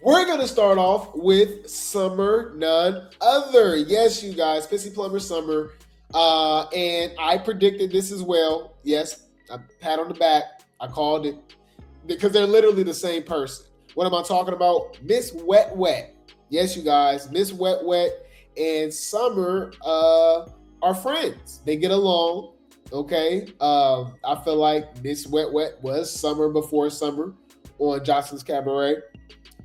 We're going to start off with Summer None Other. Yes, you guys, Pissy Plumber Summer. And I predicted this as well. Yes, a pat on the back. I called it because they're literally the same person. What am I talking about? Miss Wet Wet. Yes, you guys, Miss Wet Wet and Summer are friends. They get along. Okay. I feel like Miss Wet Wet was Summer before Summer on Jocelyn's Cabaret.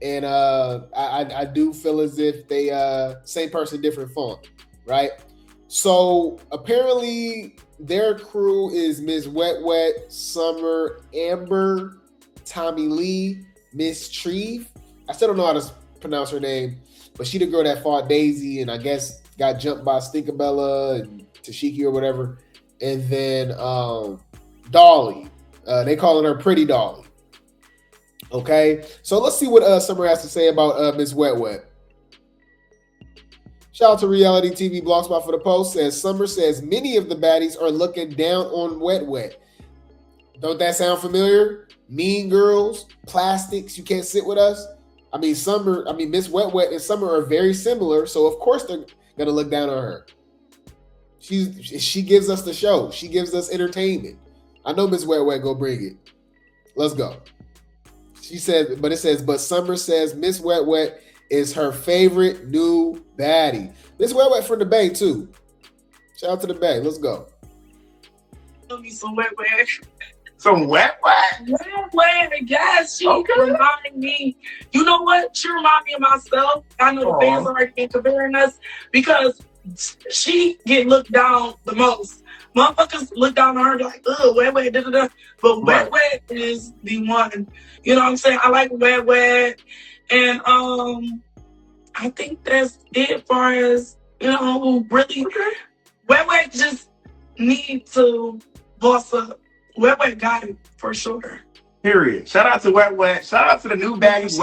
And I do feel as if they same person, different font, right? So apparently their crew is Miss Wet Wet, Summer, Amber, Tommy Lee, Miss Treve. I still don't know how to pronounce her name, but she the girl that fought Daisy and I guess got jumped by Stinkabella and Tashiki or whatever. And then Dolly. They calling her Pretty Dolly. Okay, so let's see what Summer has to say about Miss Wet Wet. Shout out to Reality TV Blogspot for the post. Summer says many of the baddies are looking down on Wet Wet. Don't that sound familiar? Mean Girls, Plastics, You Can't Sit With Us. Miss Wet Wet and Summer are very similar, so of course they're gonna look down on her. She gives us the show. She gives us entertainment. I know Miss Wet Wet go bring it. Let's go. She said, but Summer says Miss Wet Wet is her favorite new baddie. Miss Wet Wet from the Bay too. Shout out to the Bay. Let's go. Give me some Wet Wet. Some Wet Wet? Wet Wet, yes. She reminded me. You know what? She reminded me of myself. I know the fans are already comparing us because she get looked down the most. Motherfuckers look down on her like, ugh, Wet Wet, da da da. But Wet Wet is the one. You know what I'm saying? I like Wet Wet. And I think that's it as far as, really. Wet Wet just need to boss up. Wet Wet got it for sure. Period. Shout out to Wet Wet. Shout out to the new baddies.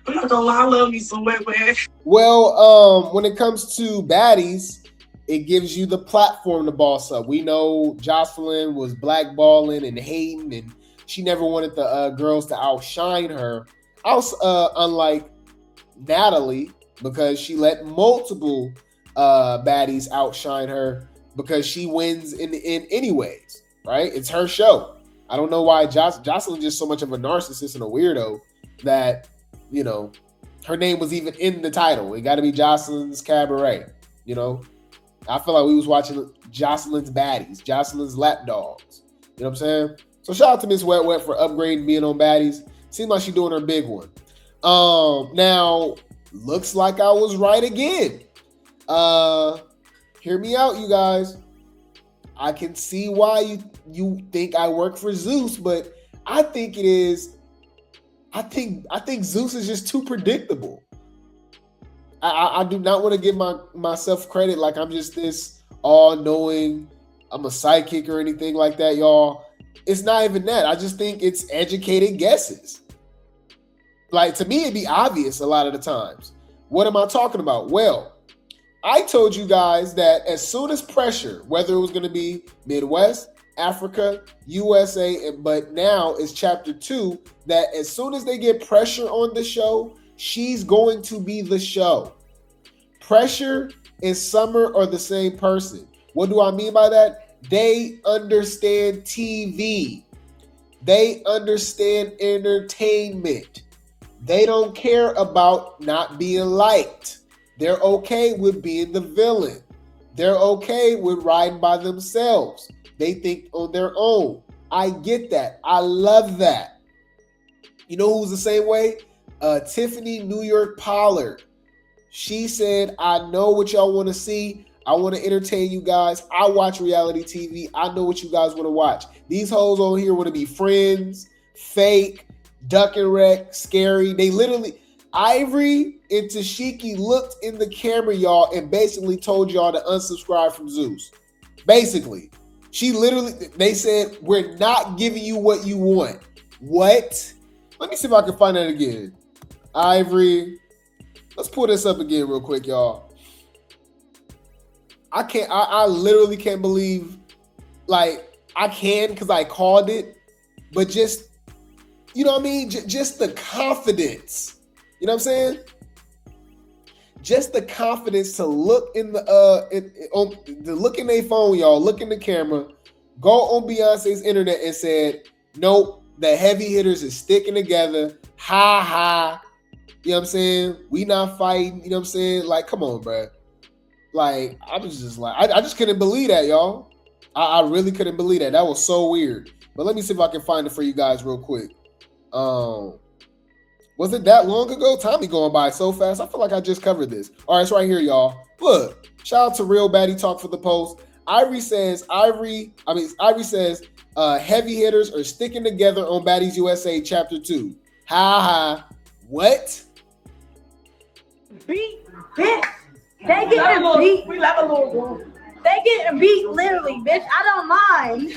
I'm not gonna lie, I love me some Wet Wet. Well, when it comes to baddies, it gives you the platform to boss up. We know Jocelyn was blackballing and hating, and she never wanted the girls to outshine her. Unlike Natalie, because she let multiple baddies outshine her because she wins in anyways, right? It's her show. I don't know why Jocelyn's just so much of a narcissist and a weirdo that, her name was even in the title. It got to be Jocelyn's Cabaret, I feel like we was watching Jocelyn's Baddies, Jocelyn's Lapdogs. You know what I'm saying? So shout out to Miss Wet Wet for upgrading, being on Baddies. Seems like she's doing her big one. Now, looks like I was right again. Hear me out, you guys. I can see why you think I work for Zeus, but I think it is. I think Zeus is just too predictable. I do not want to give myself credit like I'm just this all-knowing, I'm a psychic or anything like that, y'all. It's not even that. I just think it's educated guesses. Like, to me, it'd be obvious a lot of the times. What am I talking about? Well, I told you guys that as soon as pressure, whether it was going to be Midwest, Africa, USA, but now it's chapter 2, that as soon as they get pressure on the show, she's going to be the show. Pressure and Summer are the same person. What do I mean by that? They understand TV. They understand entertainment. They don't care about not being liked. They're okay with being the villain. They're okay with riding by themselves. They think on their own. I get that. I love that. You know who's the same way? Tiffany New York Pollard. She said, I know what y'all want to see. I want to entertain you guys. I watch reality TV. I know what you guys want to watch. These hoes on here want to be friends, fake, duck and wreck, scary. They literally, Ivori and Tashiki looked in the camera, y'all, and basically told y'all to unsubscribe from Zeus. Basically. They said, we're not giving you what you want. What? Let me see if I can find that again. Ivori. Let's pull this up again real quick, y'all. I literally can't believe, like, I can because I called it, but just, you know what I mean? Just the confidence. You know what I'm saying? Just the confidence to look in the to look in their phone, y'all, look in the camera, go on Beyonce's internet and said, nope, the heavy hitters is sticking together. Ha ha. You know what I'm saying? We not fighting. You know what I'm saying? Like, come on, bro. Like, I was just like, I just couldn't believe that, y'all. I really couldn't believe that. That was so weird. But let me see if I can find it for you guys real quick. Was it that long ago? Time be going by so fast. I feel like I just covered this. All right, it's right here, y'all. Look, shout out to Real Baddie Talk for the post. Ivori says, heavy hitters are sticking together on Baddies USA Chapter 2. Ha ha. What? Beat, bitch. They getting beat. We love a little room. They getting beat literally, bitch. I don't mind.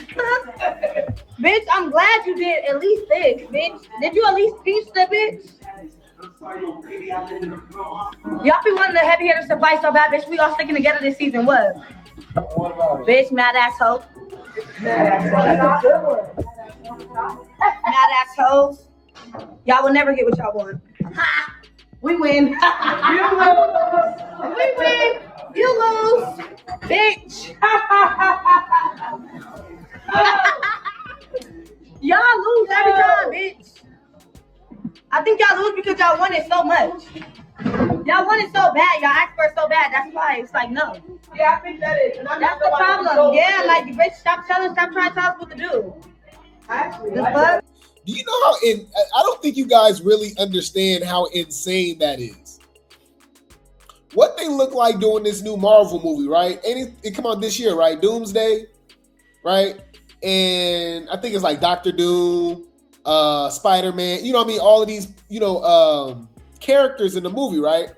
Bitch, I'm glad you did at least this, bitch. Did you at least teach the bitch? Y'all be wanting the heavy hitters to fight so bad, bitch. We all sticking together this season. What? Bitch, mad asshole. Mad assholes. Y'all will never get what y'all want. Ha! We win. You lose. We win. You lose. Bitch. Y'all lose every time, bitch. I think y'all lose because y'all want it so much. Y'all want it so bad. Y'all ask for it so bad. That's why it's like, no. Yeah, I think that is. That's the problem. Yeah, like, bitch, stop trying to tell us what to do. Actually, The fuck? Do you know how I don't think you guys really understand how insane that is. What they look like doing this new Marvel movie, right? And it come out this year, right? Doomsday, right? And I think it's like Doctor Doom, Spider-Man, you know what I mean? All of these, characters in the movie, right?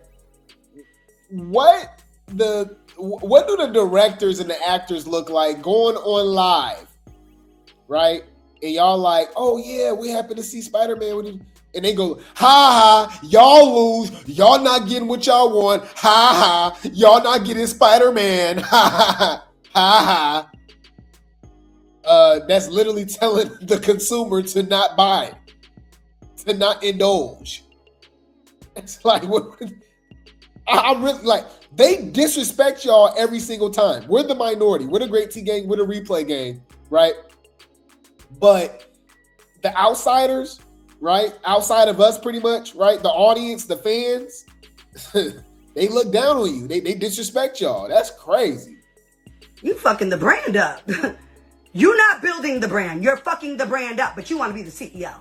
What do the directors and the actors look like going on live, right? And y'all like, oh yeah, we happen to see Spider-Man. And they go, ha ha, y'all lose. Y'all not getting what y'all want. Ha ha, y'all not getting Spider-Man. Ha ha ha ha. That's literally telling the consumer to not buy, to not indulge. It's like, I'm really like, they disrespect y'all every single time. We're the minority. We're the Grape Tea gang. We're the replay gang, right? But the outsiders, right? Outside of us, pretty much, right? The audience, the fans, they look down on you. They disrespect y'all. That's crazy. You fucking the brand up. You're not building the brand. You're fucking the brand up, but you want to be the CEO.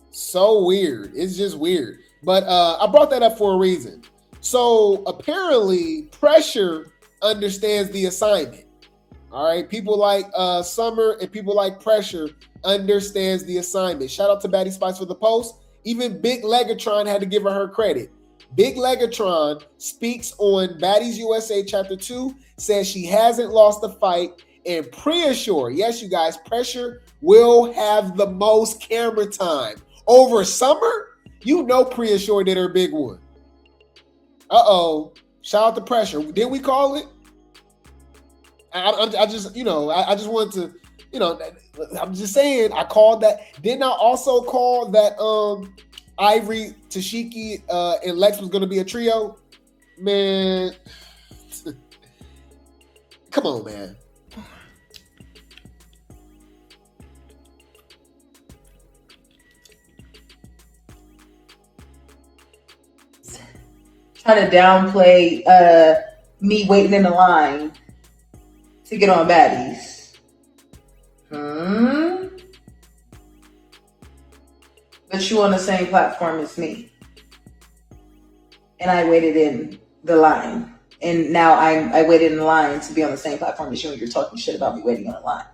So weird. It's just weird. But I brought that up for a reason. So apparently, Pressure understands the assignment. All right, people like Summer and people like Pressure understands the assignment. Shout out to Baddies Spice for the post. Even Big Legatron had to give her credit. Big Legatron speaks on Baddies USA Chapter 2, says she hasn't lost the fight, and pre-assure, yes, you guys, Pressure will have the most camera time. Over Summer, you know pre-assure did her big one. Uh-oh. Shout out to Pressure. Didn't we call it? I just, I just wanted to, I'm just saying, I called that. Didn't I also call that Ivori, Tashiki, and Lex was going to be a trio? Man. Come on, man. Trying to downplay me waiting in the line to get on Baddies. But you on the same platform as me. And I waited in the line. And now I waited in the line to be on the same platform as you, and you're talking shit about me waiting on the line.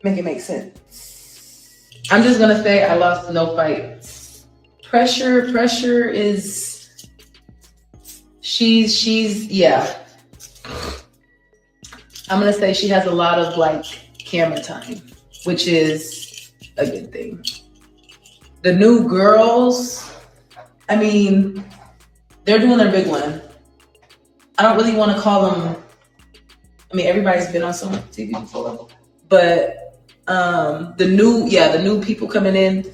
Make it make sense. I'm just gonna say I lost no fights. Pressure is she's yeah. I'm gonna say she has a lot of like camera time, which is a good thing. The new girls, I mean, they're doing their big one. I don't really want to call them. I mean, everybody's been on some TV before, but the new people coming in,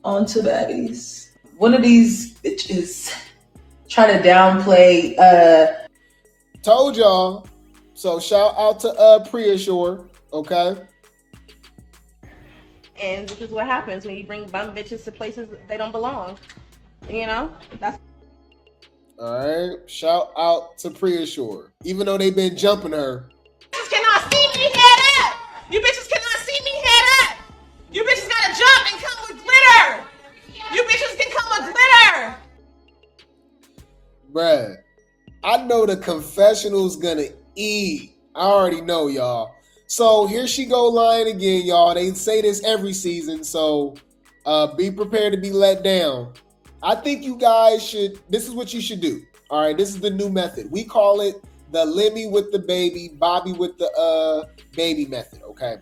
On to Baddies. One of these bitches trying to downplay. Told y'all. So shout out to Priya Shore, okay? And this is what happens when you bring bum bitches to places they don't belong. You know? That's All right. Shout out to Priya Shore. Even though they've been jumping her. You bitches cannot see me head up! You bitches cannot see me head up! You bitches gotta jump and come with glitter! You bitches can come with glitter! Bruh, I know the confessional's gonna eat. I already know, y'all. So here she go lying again, y'all. They say this every season, so be prepared to be let down. I think you guys should, this is what you should do. All right, this is the new method. We call it the Lemmy with the baby, Bobby with the baby method, okay?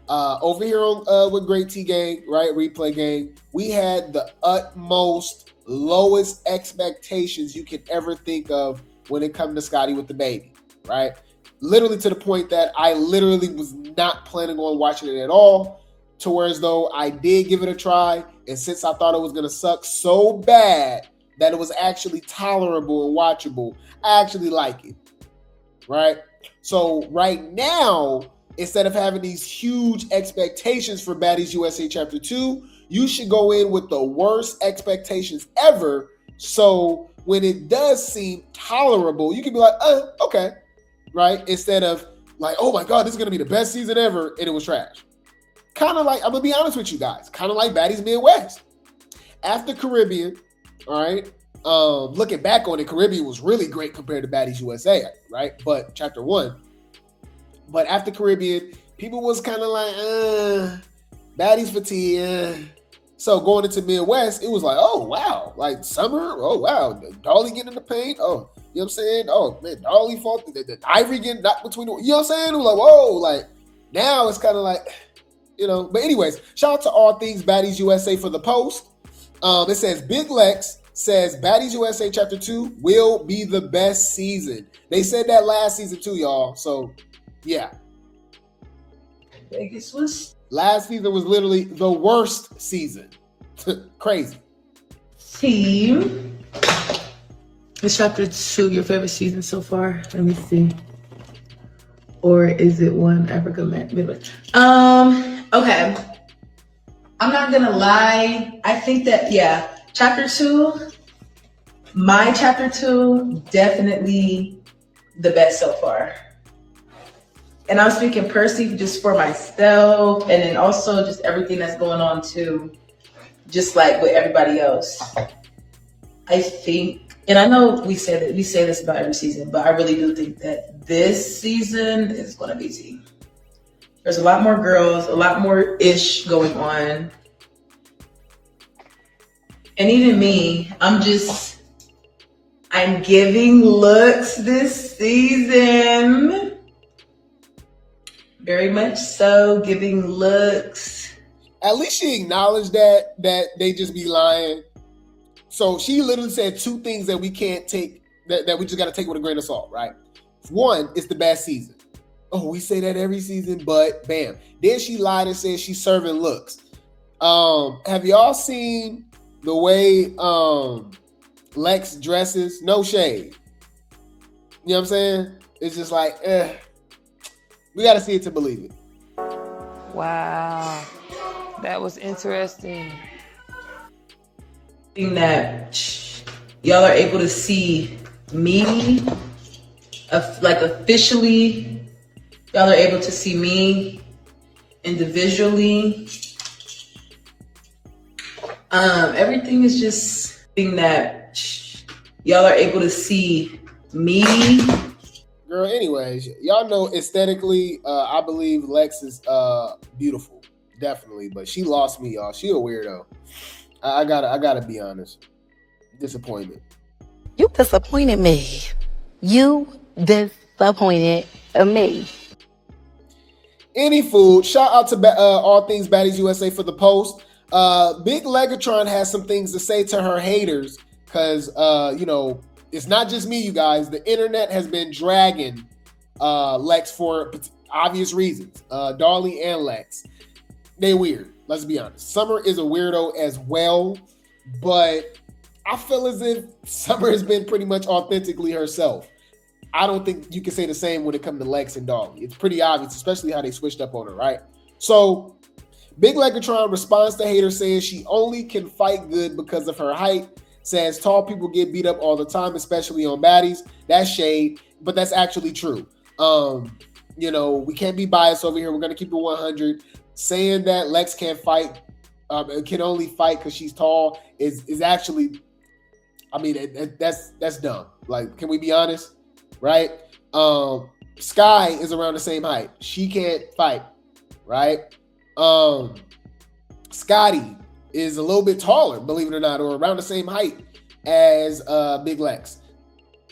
Over here on with Grape Tea Gang, right, Replay Gang, we had the utmost, lowest expectations you could ever think of when it comes to Scotty with the baby, right? Literally to the point that I literally was not planning on watching it at all, to where as though I did give it a try, and since I thought it was going to suck so bad that it was actually tolerable and watchable, I actually like it, right? So right now, instead of having these huge expectations for Baddies USA Chapter 2, you should go in with the worst expectations ever, so when it does seem tolerable, you can be like, okay, right? Instead of like, oh my God, this is going to be the best season ever, and it was trash. Kind of like, I'm going to be honest with you guys, kind of like Baddies Midwest. After Caribbean, all right, looking back on it, Caribbean was really great compared to Baddies USA, right? But Chapter 1. But after Caribbean, people was kind of like, Baddies fatigue. So going into Midwest, it was like, oh, wow. Like summer, oh, wow. Dolly getting in the paint. Oh, you know what I'm saying? Oh, man, Dolly fought the Ivori getting knocked between the, you know what I'm saying? It was like, whoa. Like now it's kind of like, you know. But anyways, shout out to All Things Baddies USA for the post. It says, Big Lex says Baddies USA Chapter 2 will be the best season. They said that last season too, y'all. So, yeah. Vegas was Last season was literally the worst season. Crazy. Team. Is Chapter 2 your favorite season so far? Let me see. Or is it one Africa Midwest? Okay. I'm not gonna lie. I think that, yeah, Chapter 2, my Chapter 2, definitely the best so far. And I'm speaking personally just for myself, and then also just everything that's going on too, just like with everybody else. I think, and I know we say this about every season, but I really do think that this season is going to be tea. There's a lot more girls, a lot more ish going on. And even me, I'm giving looks this season. Very much so, giving looks. At least she acknowledged that they just be lying. So she literally said two things that we can't take, that we just got to take with a grain of salt, right? One, it's the best season. Oh, we say that every season, but bam. Then she lied and said she's serving looks. Have y'all seen the way Lex dresses? No shade. You know what I'm saying? It's just like, we got to see it to believe it. Wow. That was interesting. That y'all are able to see me, like officially, y'all are able to see me individually. Everything is just thing that y'all are able to see me. Girl, anyways, y'all know aesthetically, I believe Lex is beautiful, definitely. But she lost me, y'all. She a weirdo. I gotta be honest. Disappointment. You disappointed me. You disappointed me. Any food. Shout out to All Things Baddies USA for the post. Big Legatron has some things to say to her haters because, you know, it's not just me, you guys. The internet has been dragging Lex for obvious reasons. Dolly and Lex. They weird. Let's be honest. Summer is a weirdo as well, but I feel as if Summer has been pretty much authentically herself. I don't think you can say the same when it comes to Lex and Dolly. It's pretty obvious, especially how they switched up on her, right? So Big Legatron responds to haters saying she only can fight good because of her height, says tall people get beat up all the time, especially on Baddies. That's shade, but that's actually true. We can't be biased over here. We're going to keep it 100. Saying that Lex can't fight, can only fight because she's tall is actually, I mean, that's dumb. Like, can we be honest? Right? Sky is around the same height. She can't fight, right? Scotty is a little bit taller, believe it or not, or around the same height as Big Lex.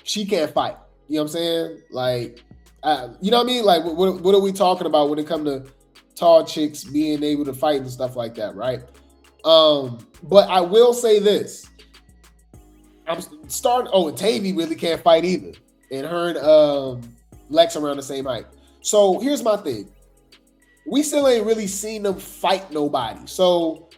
She can't fight. You know what I'm saying? Like, you know what I mean? Like, what are we talking about when it comes to tall chicks being able to fight and stuff like that, right? But I will say this. And Tavy really can't fight either. And her and Lex around the same height. So here's my thing. We still ain't really seen them fight nobody. So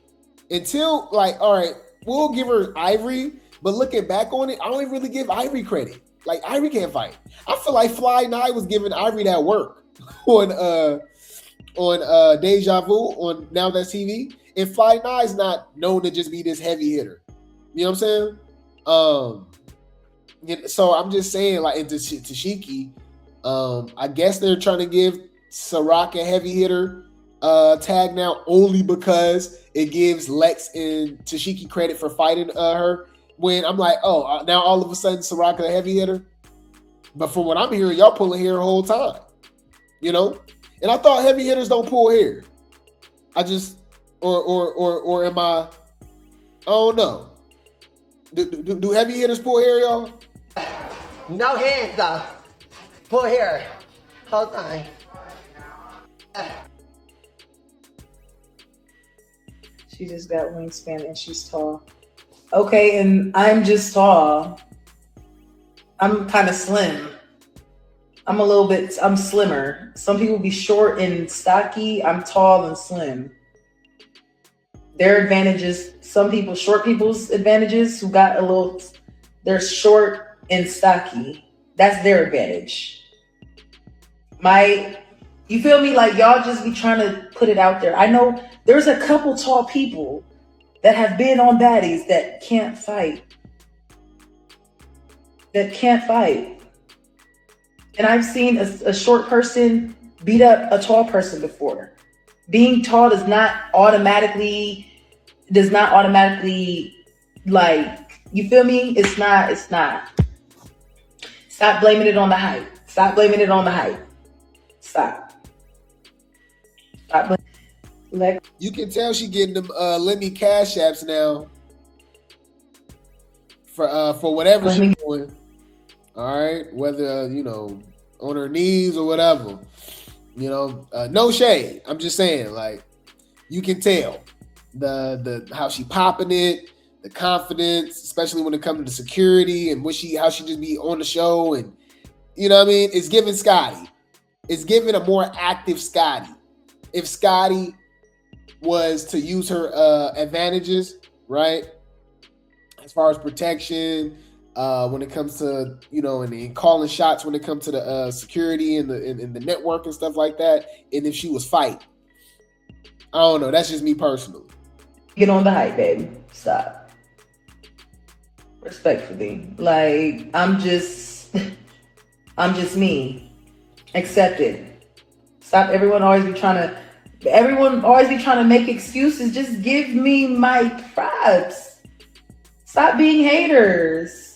until, like, all right, we'll give her Ivori, but looking back on it, I don't even really give Ivori credit. Like, Ivori can't fight. I feel like Fly Nye was giving Ivori that work on Deja Vu on Now That's TV. And Fly Nye's not known to just be this heavy hitter. You know what I'm saying? So I'm just saying, like, into Tashiki, I guess they're trying to give Ciroc a heavy hitter tag now only because it gives Lex and Tashiki credit for fighting her. When I'm like, oh, now all of a sudden Ciroc a heavy hitter. But from what I'm hearing, y'all pulling hair the whole time, you know. And I thought heavy hitters don't pull hair. I just, or am I don't know. Do heavy hitters pull hair, y'all? No hands though. Pull hair. Hold on. She just got wingspan and she's tall. Okay, and I'm just tall. I'm kind of slim. I'm slimmer. Some people be short and stocky. I'm tall and slim. Their advantages, short people's advantages who got they're short and stocky. That's their advantage. You feel me? Like, y'all just be trying to put it out there. I know there's a couple tall people that have been on Baddies that can't fight. And I've seen a short person beat up a tall person before. Being tall does not automatically, like, you feel me? It's not. Stop blaming it on the height. Stop. You can tell she getting them Lemmy Cash apps now for whatever she's doing. All right, whether on her knees or whatever, no shade. I'm just saying, like, you can tell the how she popping it, the confidence, especially when it comes to the security and how she just be on the show, and you know what I mean. It's giving Scotty. It's giving a more active Scotty. If Scotty was to use her advantages, right, as far as protection, when it comes to and calling shots when it comes to the security and the network and stuff like that, and if she was fighting, I don't know. That's just me personally. Get on the hype, baby. Stop. Respectfully, like, I'm just me. Accept it. Stop. Everyone always be trying to make excuses. Just give me my props. Stop being haters.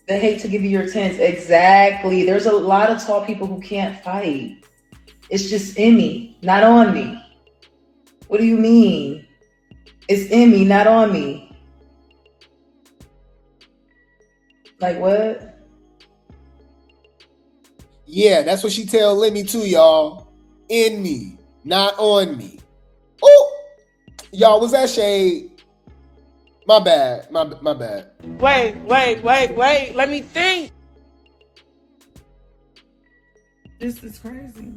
They hate to give you your 10s. Exactly. There's a lot of tall people who can't fight. It's just in me, not on me. What do you mean? It's in me, not on me. Like, what? Yeah, that's what she tell Lemmy too, y'all. In me, not on me. Oh, y'all, was that shade? My bad. My bad. Wait. Let me think. This is crazy.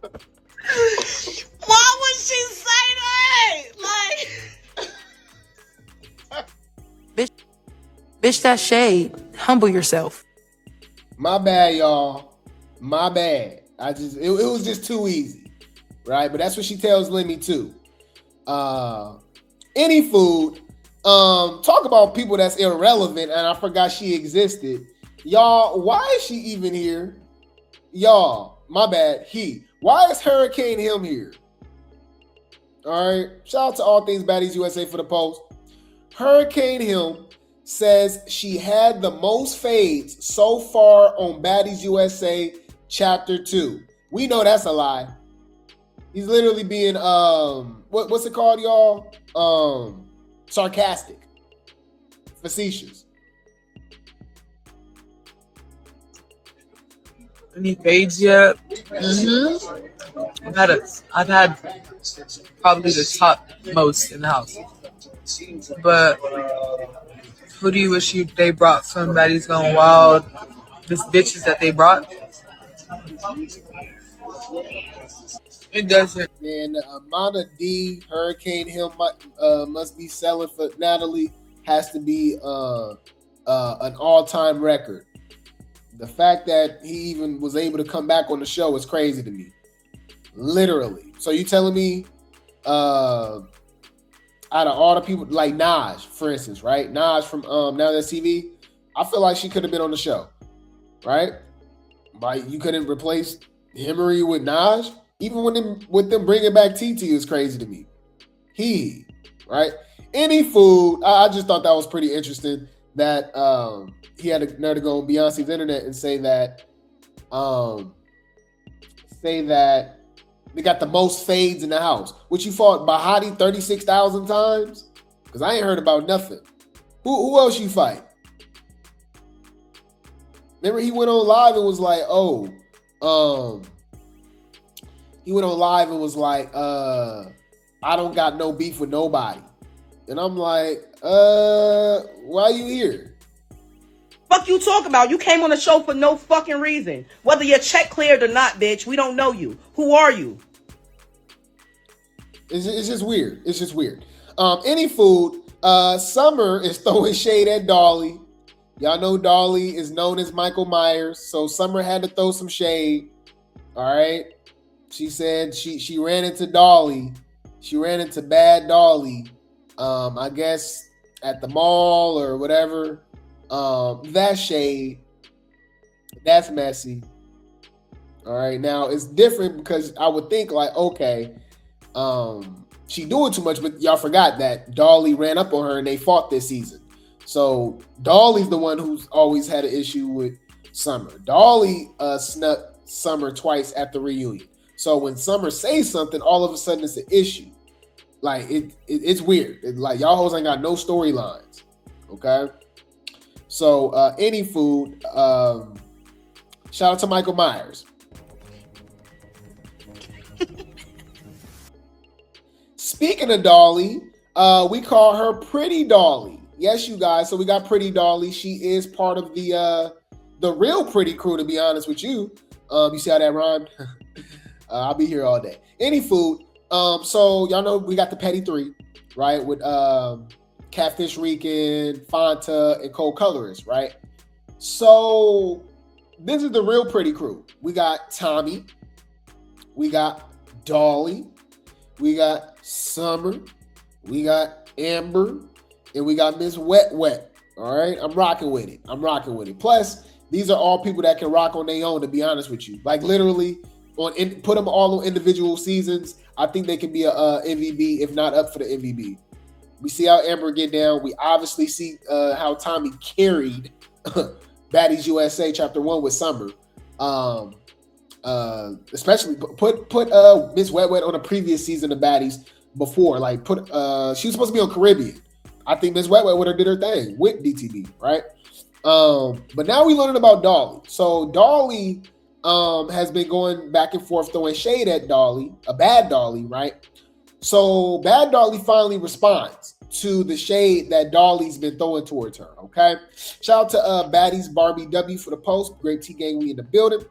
Why would she say that? Like, Bitch, that shade. Humble yourself. My bad, y'all. My bad. It was just too easy, right? But that's what she tells Lemmy too. Any food. Talk about people that's irrelevant, and I forgot she existed. Y'all, why is she even here? Y'all, my bad. Why is Hurricane Him here? All right. Shout out to All Things Baddies USA for the post. Hurricane Him says she had the most fades so far on Baddies USA Chapter 2. We know that's a lie. He's literally being what's it called, y'all? Sarcastic. Facetious. any fades yet? I've had probably the top most in the house. But who do you wish they brought from Baddies Gone Wild? This bitches that they brought? It doesn't. Man, the amount of D Hurricane Hill must be selling for Natalie has to be an all-time record. The fact that he even was able to come back on the show is crazy to me. Literally. So you telling me out of all the people, like Naj, for instance, right? Naj from Now That's TV, I feel like she could have been on the show, right? Like you couldn't replace Himmery with Naj? Even with them bringing back TT is crazy to me. Right? Any food, I just thought that was pretty interesting that he had to go on Beyonce's internet and say that they got the most fades in the house. Which you fought Bahati 36,000 times? Because I ain't heard about nothing. Who else you fight? Remember he went on live and was like, he went on live and was like, I don't got no beef with nobody. And I'm like, why you here? Fuck you talk about? You came on the show for no fucking reason. Whether your check cleared or not, bitch, we don't know you. Who are you? It's just weird. It's just weird. Any food, Summer is throwing shade at Dolly. Y'all know Dolly is known as Michael Myers, so Summer had to throw some shade. All right. She said she ran into Dolly. She ran into bad Dolly. I guess at the mall or whatever. That's shade. That's messy. All right. Now it's different because I would think like, okay, she doing too much, but y'all forgot that Dolly ran up on her and they fought this season. So Dolly's the one who's always had an issue with Summer. Dolly snuck Summer twice at the reunion. So when Summer says something, all of a sudden it's an issue. Like it's weird. Like y'all hoes ain't got no storylines. Okay. So any food. Shout out to Michael Myers. Speaking of Dolly, we call her Pretty Dolly. Yes, you guys. So we got Pretty Dolly. She is part of the real Pretty crew. To be honest with you, you see how that rhymed? I'll be here all day. Any food. So y'all know we got the Petty Three, right? With Catfish Rican, Fanta, and Cold Colorist, right? So this is the real Pretty crew. We got Tommy, we got Dolly, we got Summer, we got Amber, and we got Miss Wet Wet. All right, I'm rocking with it. Plus, these are all people that can rock on their own. To be honest with you, like literally. Put them all on individual seasons. I think they can be a MVP, if not up for the MVP. We see how Amber get down. We obviously see how Tommy carried Baddies USA Chapter 1 with Summer. Especially put Miss Wet Wet on a previous season of Baddies before. Like she was supposed to be on Caribbean. I think Miss Wet Wet would have did her thing with DTV, right? But now we learning about Dolly. So Dolly has been going back and forth throwing shade at Dolly, a bad Dolly, right? So bad Dolly finally responds to the shade that Dolly's been throwing towards her, okay? Shout out to Baddies Barbie W for the post. Grape Tea gang, we in the building.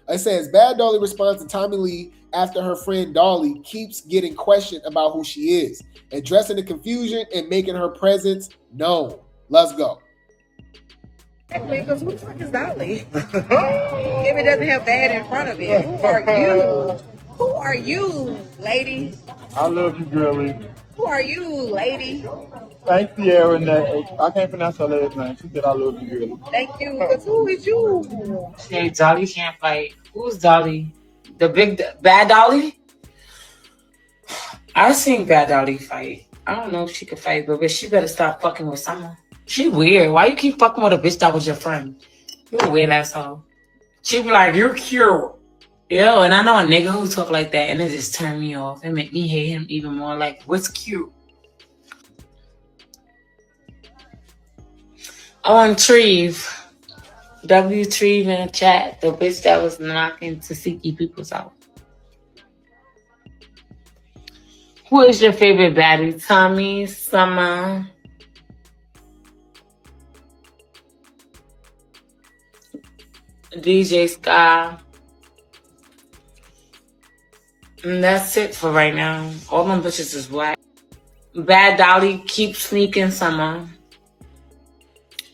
It says, Bad Dolly responds to Tommy Lee after her friend Dolly keeps getting questioned about who she is, addressing the confusion and making her presence known. Let's go. Because who the fuck is Dolly? If it doesn't have bad in front of it, who are you? Who are you, lady? I love you, girlie. Who are you, lady? Thanks, Sierra. And I can't pronounce her last name. She said, I love you, girlie. Thank you. Because who is you? Hey, Dolly can't fight. Who's Dolly? The big Bad Dolly? I've seen Bad Dolly fight. I don't know if she could fight, but she better stop fucking with someone. She weird. Why you keep fucking with a bitch that was your friend? You a weird asshole. She be like, you're cute. Yo, and I know a nigga who talk like that, and it just turned me off. It make me hate him even more. Like, what's cute? On Treve. W Treve in the chat. The bitch that was knocking Tasiki people's out. Who is your favorite baddie? Tommy, Summer, DJ Sky. And that's it for right now. All them bitches is whack. Bad Dolly keeps sneaking Summer.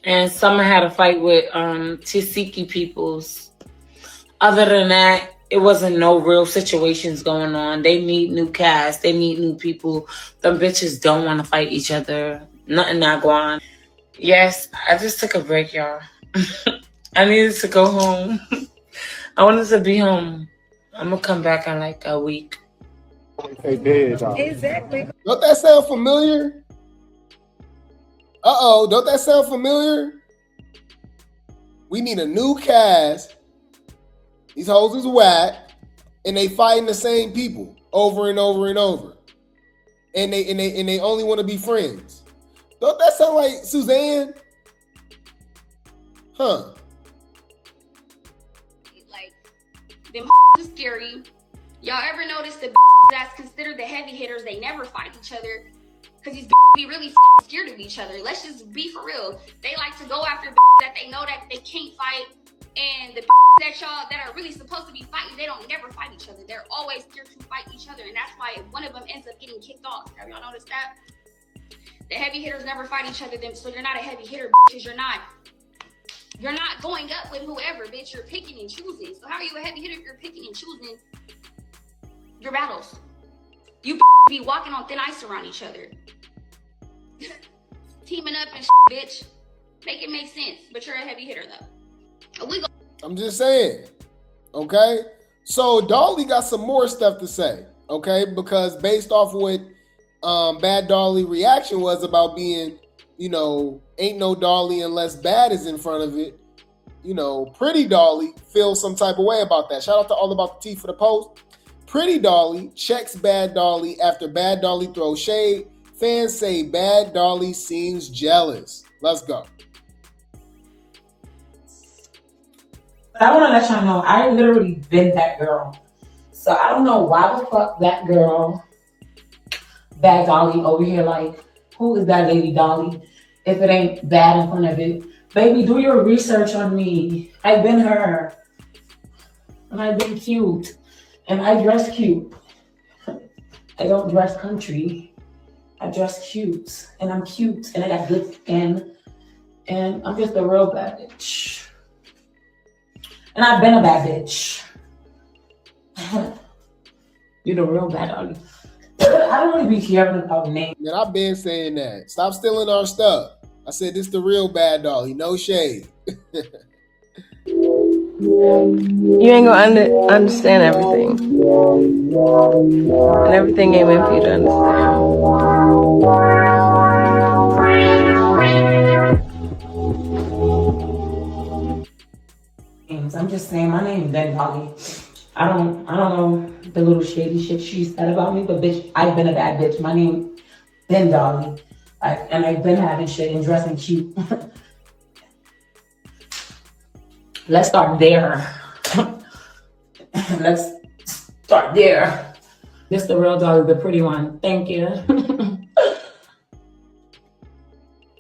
And Summer had a fight with Tasiki peoples. Other than that, it wasn't no real situations going on. They meet new cast. They meet new people. Them bitches don't want to fight each other. Nothing not going on. Yes, I just took a break, y'all. I needed to go home. I wanted to be home. I'm going to come back in like a week. Exactly. Don't that sound familiar? Uh-oh, don't that sound familiar? We need a new cast. These hoes is whack, and they fighting the same people over and over and over. And they only want to be friends. Don't that sound like Suzanne? Huh. Like, them is scary. Y'all ever notice the that's considered the heavy hitters, they never fight each other? Because these be really scared of each other. Let's just be for real. They like to go after that they know that they can't fight. And the that y'all that are really supposed to be fighting, they don't never fight each other. They're always scared to fight each other. And that's why one of them ends up getting kicked off. Have y'all noticed that? The heavy hitters never fight each other. So you're not a heavy hitter, because you're not going up with whoever, bitch. You're picking and choosing. So how are you a heavy hitter if you're picking and choosing your battles? You be walking on thin ice around each other. Teaming up and bitch. Make it make sense. But you're a heavy hitter though. I'm just saying. Okay? So Dolly got some more stuff to say. Okay? Because based off what Bad Dolly reaction was about being, ain't no Dolly unless Bad is in front of it. Pretty Dolly feels some type of way about that. Shout out to All About the Tea for the post. Pretty Dolly checks Bad Dolly after Bad Dolly throws shade. Fans say Bad Dolly seems jealous. Let's go. I want to let y'all know, I literally been that girl. So I don't know why the fuck that girl, Bad Dolly, over here like, who is that lady Dolly? If it ain't bad in front of it. Baby, do your research on me. I've been her. And I've been cute. And I dress cute. I don't dress country. I dress cute. And I'm cute. And I got good skin. And I'm just a real bad bitch. And I've been a bad bitch. You're the real bad Dolly. I don't really be caring about names. Man, I've been saying that. Stop stealing our stuff. I said this the real Bad Dolly. No shade. You ain't gonna understand everything. And everything ain't meant for you to understand. I'm just saying, my name is Dolly. I don't know the little shady shit she said about me, but bitch, I've been a bad bitch. My name is Dolly. And I've been having shit and dressing cute. Let's start there. Let's start there. This the real Dolly, the pretty one. Thank you.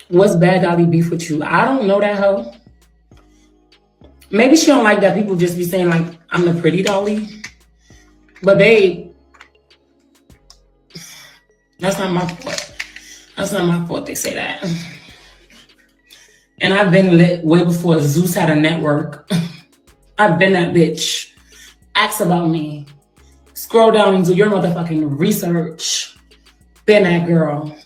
What's Bad Dolly beef with you? I don't know that hoe. Maybe she don't like that people just be saying like, I'm the pretty Dolly. But babe, that's not my fault. That's not my fault they say that. And I've been lit way before Zeus had a network. I've been that bitch. Ask about me. Scroll down and do your motherfucking research. Been that girl.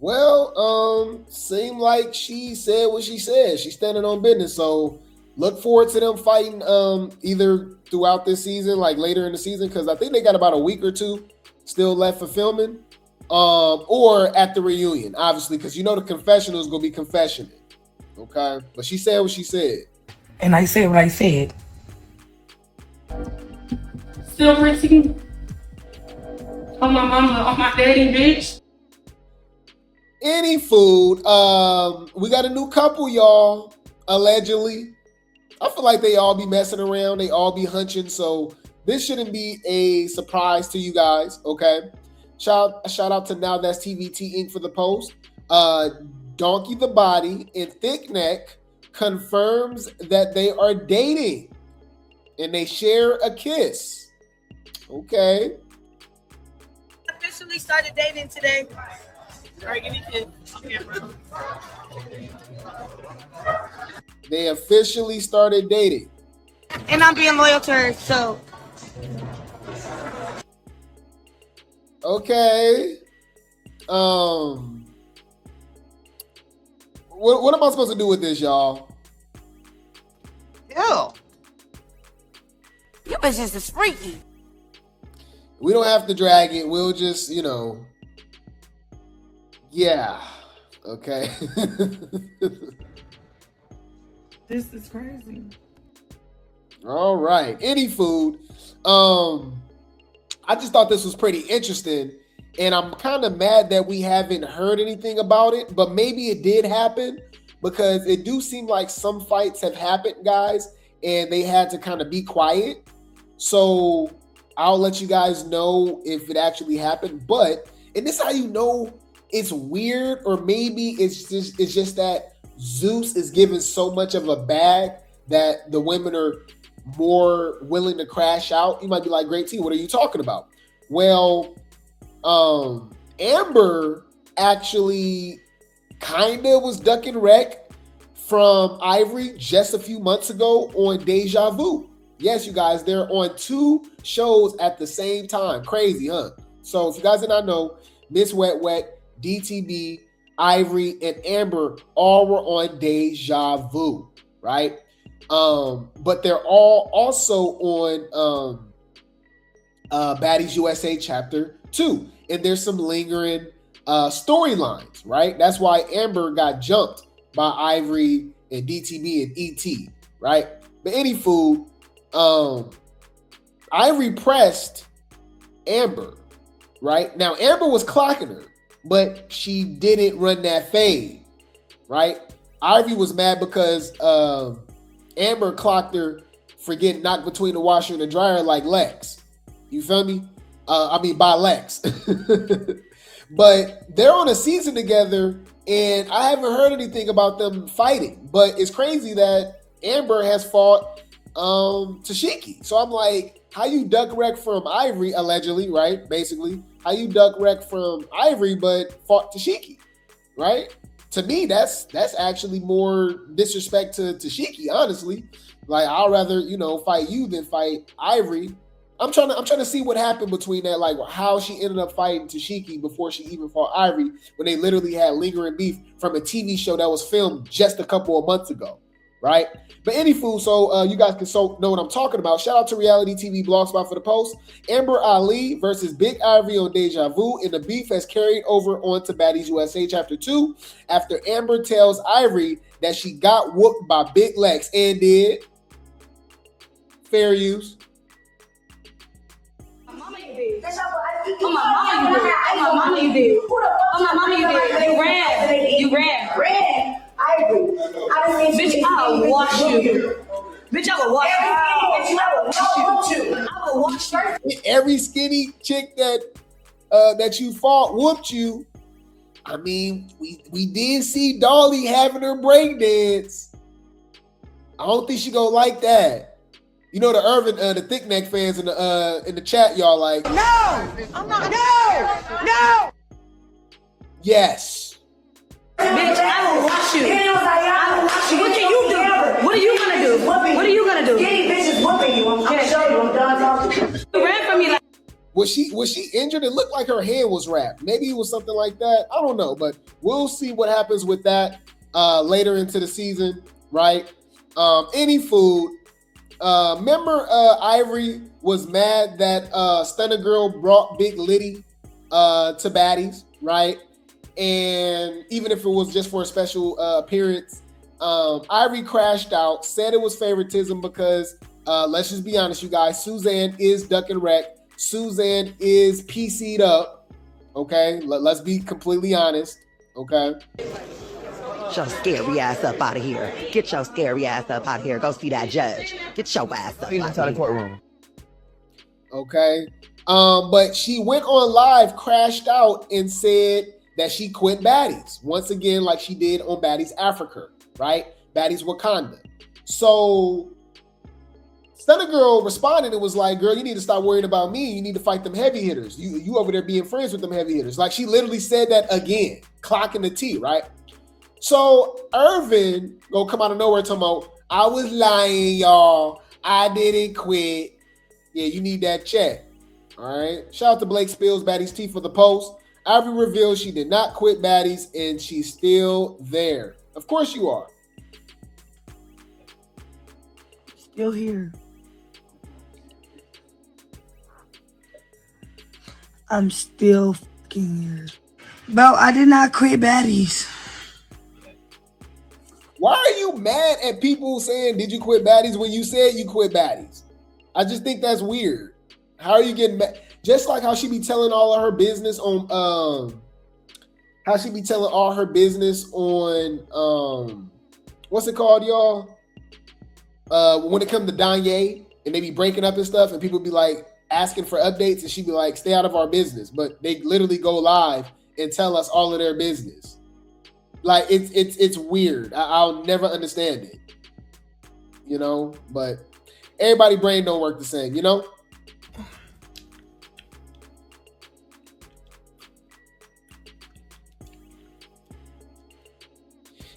Well, seemed like she said what she said. She's standing on business. So look forward to them fighting either throughout this season, like later in the season, because I think they got about a week or two still left for filming. Or at the reunion, obviously, because you know the confessional is gonna be confessioning. Okay. But she said what she said. And I said what I said. Still pretty. On my mama, on my daddy, bitch. Any food. We got a new couple, y'all. Allegedly. I feel like they all be messing around. They all be hunching. So this shouldn't be a surprise to you guys. Okay. Shout out to Now That's TVT Inc. for the post. Donkey the Body and Thick Neck confirms that they are dating. And they share a kiss. Okay. Officially started dating today. All right, give me a kiss. Okay, bro. They officially started dating. And I'm being loyal to her, so. Okay. What am I supposed to do with this, y'all? Ew. You bitches is freaky. We don't have to drag it. We'll just, yeah. Okay. This is crazy. All right. Any food. I just thought this was pretty interesting. And I'm kind of mad that we haven't heard anything about it, but maybe it did happen because it do seem like some fights have happened, guys, and they had to kind of be quiet. So I'll let you guys know if it actually happened. But, and this is how you know it's weird, or maybe it's just that Zeus is given so much of a bag that the women are more willing to crash out. You might be like, Grape Tea, what are you talking about? Well, Amber actually kind of was ducking wreck from Ivori just a few months ago on Deja Vu. Yes, you guys, they're on 2 shows at the same time. Crazy, huh? So if you guys did not know, Miss Wet Wet, DTB, Ivori, and Amber all were on Deja Vu, right? But they're all also on Baddies USA Chapter 2. And there's some lingering storylines, right? That's why Amber got jumped by Ivori and DTB and ET, right? But anywho, Ivori pressed Amber, right? Now, Amber was clocking her, but she didn't run that fade, right? Ivori was mad because Amber clocked her for getting knocked between the washer and the dryer like Lex. You feel me? By Lex. But they're on a season together, and I haven't heard anything about them fighting. But it's crazy that Amber has fought Tashiki. So I'm like, how you duck wreck from Ivori, allegedly, right? Basically, how you duck wreck from Ivori but fought Tashiki, right? To me, that's actually more disrespect to Tashiki, honestly. Like, I'd rather, fight you than fight Ivori. I'm trying to see what happened between that, like how she ended up fighting Tashiki before she even fought Ivori, when they literally had lingering beef from a TV show that was filmed just a couple of months ago, right? But anywho, so you guys can know what I'm talking about. Shout out to Reality TV Blogspot for the post. Amber Ali versus Big Ivori on Deja Vu, and the beef has carried over onto Baddies USA Chapter 2 after Amber tells Ivori that she got whooped by Big Lex and did. Fair use. On my mama you did. On my mama you did. On my mama you did. You ran. Bitch, I'll wash you. Bitch, I will wash you. I will wash you. Every skinny chick that you fought whooped you. I mean, we did see Dolly having her break dance. I don't think she gonna like that. You know the Irvin, the thick neck fans in the chat, y'all like. No, I'm not. No. Yes. Bitch, I will wash you. I will wash you. What can you do? What are you gonna do? What are you gonna do? These bitches whooping you. I'm gonna show you. I'm done talking. You ran from me like. Was she injured? It looked like her hand was wrapped. Maybe it was something like that. I don't know, but we'll see what happens with that later into the season, right? Any food. Remember Ivori was mad that Stunna Girl brought Big Liddy to Baddies, right? And even if it was just for a special appearance, Ivori crashed out, said it was favoritism because let's just be honest, you guys, Suzanne is duck and wreck. Suzanne is PC'd up, okay? Let's be completely honest, okay? Get your scary ass up out of here. Get your scary ass up out of here. Go see that judge. Get your ass up out of the courtroom. Okay. But she went on live, crashed out, and said that she quit Baddies. Once again, like she did on Baddies Africa, right? Baddies Wakanda. So Stunna Girl responded and was like, girl, you need to stop worrying about me. You need to fight them heavy hitters. You over there being friends with them heavy hitters. Like she literally said that again, clocking the T, right? So Irvin gonna come out of nowhere talking about, I was lying, y'all. I didn't quit. Yeah, you need that check. All right. Shout out to Blake Spills, Baddies Tea for the post. Ivori reveals she did not quit Baddies and she's still there. Of course you are. Still here. I'm still fucking here. Bro, I did not quit Baddies. Why are you mad at people saying, did you quit Baddies when you said you quit Baddies? I just think that's weird. How are you getting mad? Just like how she be telling all of her business on, what's it called, y'all? When it comes to Danye and they be breaking up and stuff and people be like asking for updates and she be like, stay out of our business. But they literally go live and tell us all of their business. Like it's weird. I'll never understand it, you know. But everybody brain don't work the same, you know.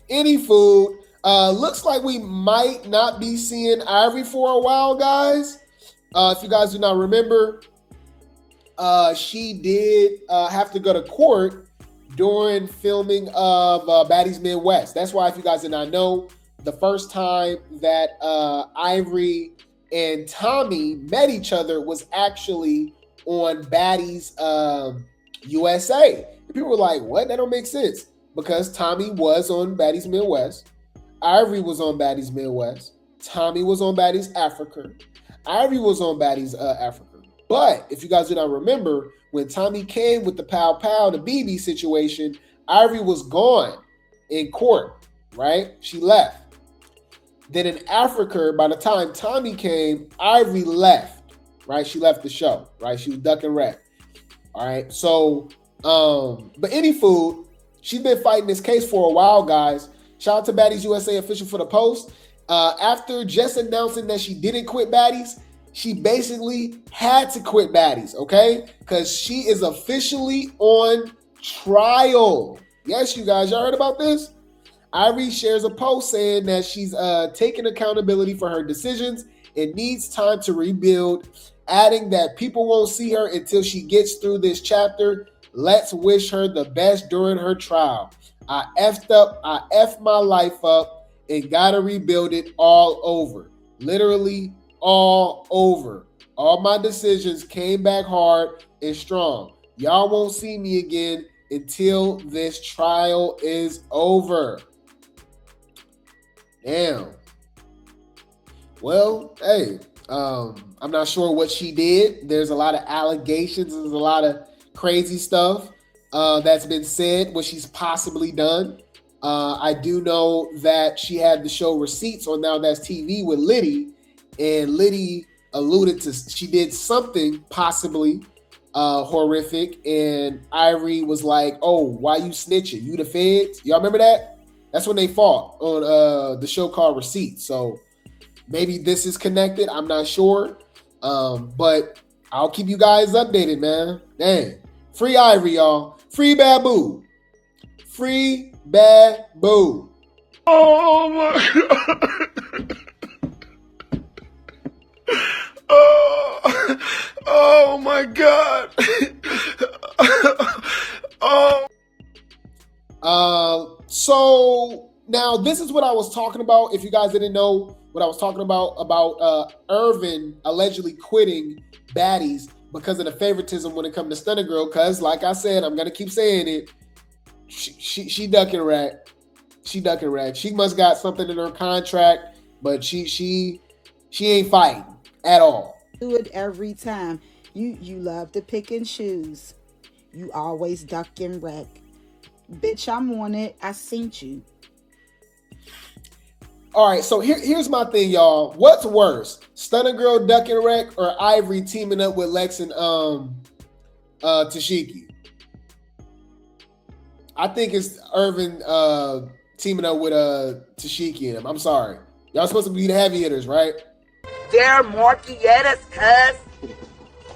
Any food. Looks like we might not be seeing Ivori for a while, guys. If you guys do not remember, she did have to go to court during filming of Baddies Midwest. That's why, if you guys did not know, the first time that Ivori and Tommy met each other was actually on Baddies USA. And people were like, what? That don't make sense. Because Tommy was on Baddies Midwest. Ivori was on Baddies Midwest. Tommy was on Baddies Africa. Ivori was on Baddies Africa. But if you guys do not remember, when Tommy came with the pow pow, the BB situation, Ivori was gone in court, right? She left. Then in Africa, by the time Tommy came, Ivori left, right? She left the show, right? She was duck and wreck. All right. So, but any food, she's been fighting this case for a while, guys. Shout out to Baddies USA official for the post. After just announcing that she didn't quit Baddies, she basically had to quit Baddies, okay? Because she is officially on trial. Yes, you guys, y'all heard about this? Ivori shares a post saying that she's taking accountability for her decisions and needs time to rebuild, adding that people won't see her until she gets through this chapter. Let's wish her the best during her trial. I effed my life up and gotta rebuild it all over. Literally all over. All my decisions came back hard and strong. Y'all won't see me again until this trial is over. Damn. Well, hey, I'm not sure what she did. There's a lot of allegations. There's a lot of crazy stuff that's been said, what she's possibly done. I do know that she had the show Receipts on Now That's TV with Liddy, and Liddy alluded to she did something possibly horrific, and Ivori was like, oh, why you snitching? You the feds? Y'all remember that? That's when they fought on the show called Receipts. So Maybe this is connected. I'm not sure. But I'll keep you guys updated, man. Dang. Free Ivory, y'all. Free Babu. Free Babu. Oh my God. Oh my God. So now this is what I was talking about. If you guys didn't know what I was talking about Irvin allegedly quitting Baddies because of the favoritism when it comes to Stunna Girl. Because like I said, I'm gonna keep saying it. She ducking rat. She ducking rat. She must got something in her contract, but she ain't fighting at all. Do it every time. You love to pick and choose. You always duck and wreck. Bitch, I'm on it. I seen you. All right, so here's my thing, y'all. What's worse, Stunna Girl duck and wreck or Ivory teaming up with Lex and Tashiki? I think it's Irvin teaming up with Tashiki and him. I'm sorry. Y'all supposed to be the heavy hitters, right? They're Marquietas, cuz.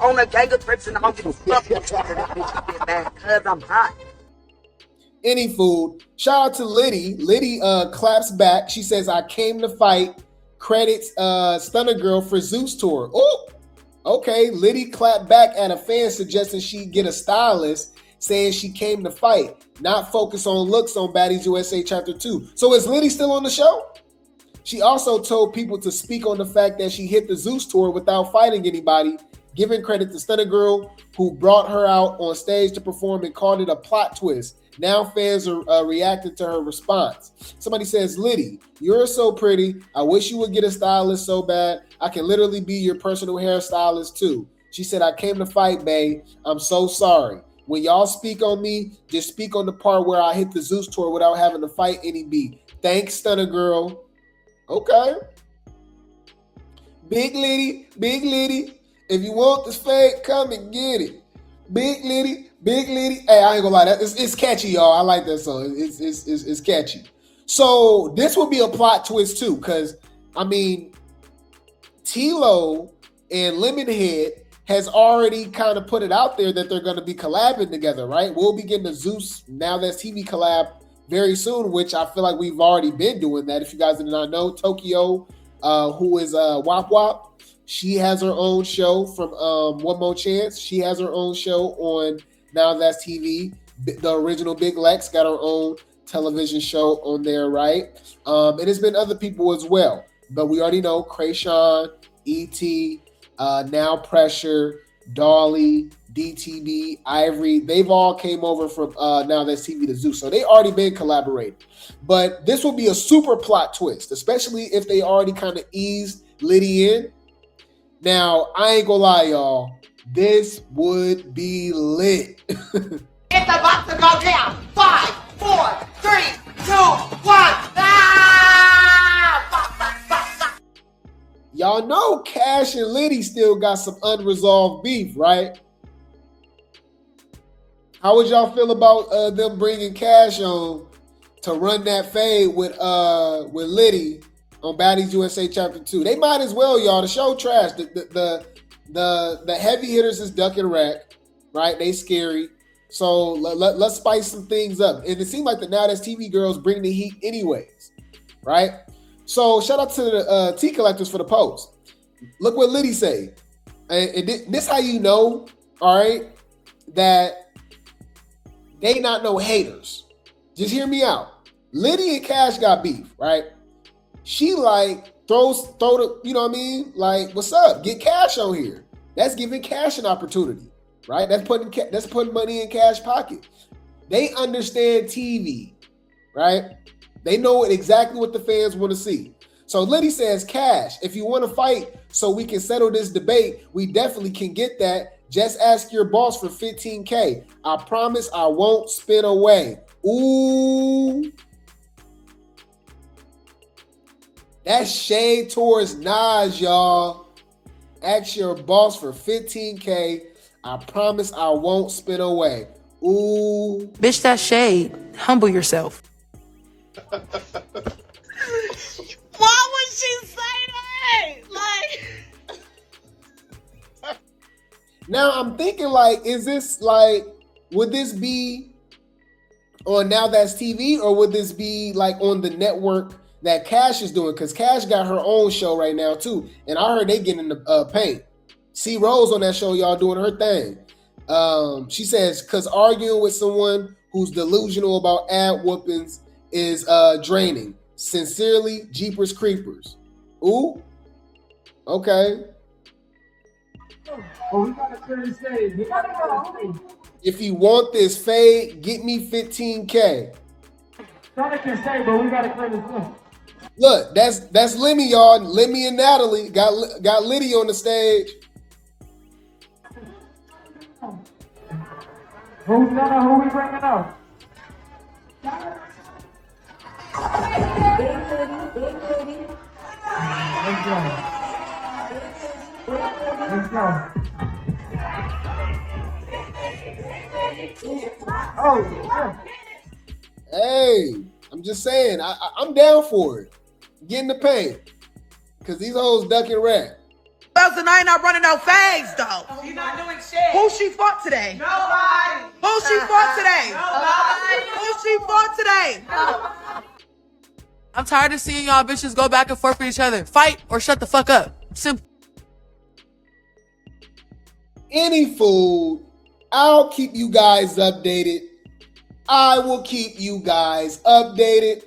On a gang of trips and I'm getting stuck with cuz I'm hot. Any food. Shout out to Liddy. Liddy claps back. She says, I came to fight. Credits Stunna Girl for Zeus tour. Oh, okay. Liddy clapped back at a fan suggesting she get a stylist, saying she came to fight, not focus on looks on Baddies USA Chapter 2. So is Liddy still on the show? She also told people to speak on the fact that she hit the Zeus tour without fighting anybody, giving credit to Stunna Girl, who brought her out on stage to perform and called it a plot twist. Now fans are reacting to her response. Somebody says, Liddy, you're so pretty. I wish you would get a stylist so bad. I can literally be your personal hairstylist too. She said, I came to fight, babe. I'm so sorry. When y'all speak on me, just speak on the part where I hit the Zeus tour without having to fight any beat. Thanks, Stunna Girl. Okay. Big Liddy, Big Liddy. If you want this fade, come and get it. Big Liddy, Big Liddy. Hey, I ain't gonna lie, it's catchy, y'all. I like that song. It's catchy. So this will be a plot twist too, because I mean, T-Lo and Lemonhead has already kind of put it out there that they're going to be collabing together, right? We'll be getting a Zeus Now That's TV collab very soon, which I feel like we've already been doing that. If you guys did not know, Tokyo, who is Wop Wop, she has her own show from One More Chance. She has her own show on Now That's TV. The original Big Lex got her own television show on there, right? And it's been other people as well. But we already know Krayshawn, E.T., Now Pressure, Dolly, DTB, Ivori, they've all came over from Now That's TV to Zeus. So they already been collaborating. But this will be a super plot twist, especially if they already kind of eased Liddy in. Now, I ain't gonna lie, y'all. This would be lit. It's about to go down. 5, 4, 3, 2, 1. Y'all know Kash and Liddy still got some unresolved beef, right? How would y'all feel about them bringing Kash on to run that fade with Liddy on Baddies USA Chapter 2? They might as well, y'all. The show trash. The heavy hitters is duck and rack, right? They scary. So let's spice some things up. And it seemed like the Now That's TV girls bring the heat anyways, right? So shout out to the tea collectors for the post. Look what Liddy say. And this how you know, all right, that they not no haters. Just hear me out. Liddy and Kash got beef, right? She like throw the, you know what I mean? Like, what's up? Get Kash on here. That's giving Kash an opportunity, right? That's putting money in Kash pocket. They understand TV, right? They know exactly what the fans want to see. So Liddy says, Kash, if you want to fight so we can settle this debate, we definitely can get that. Just ask your boss for $15K. I promise I won't spin away. Ooh. That's shade towards Nas, y'all. Ask your boss for $15K. I promise I won't spin away. Ooh. Bitch, that's shade. Humble yourself. Why would she say that? Now I'm thinking like, is this like, would this be on Now That's TV, or would this be like on the network that Kash is doing? Because Kash got her own show right now too, and I heard they getting in the paint. C Rose on that show, y'all doing her thing. She says, because arguing with someone who's delusional about ad whoopings is draining. Sincerely, Jeepers Creepers. Ooh, okay. Oh, we gotta clear the stage. We gotta clear the stage. If you want this fade, get me 15K. Stunna can stay, but we gotta clear the stage. Look, that's Lemmy, y'all. Lemmy and Natalie got Liddy on the stage. Who's Stunna? Who we bringing up? Let's go. Oh, hey, I'm just saying, I'm down for it. Get in the paint. Because these hoes duck and rat. And I ain't not running no fags, though. She's not doing shit. Who she fought today? Nobody. Who she fought today? Nobody. Who she fought today? I'm tired of seeing y'all bitches go back and forth with each other. Fight or shut the fuck up. Simple. Any food, I'll keep you guys updated. I will keep you guys updated.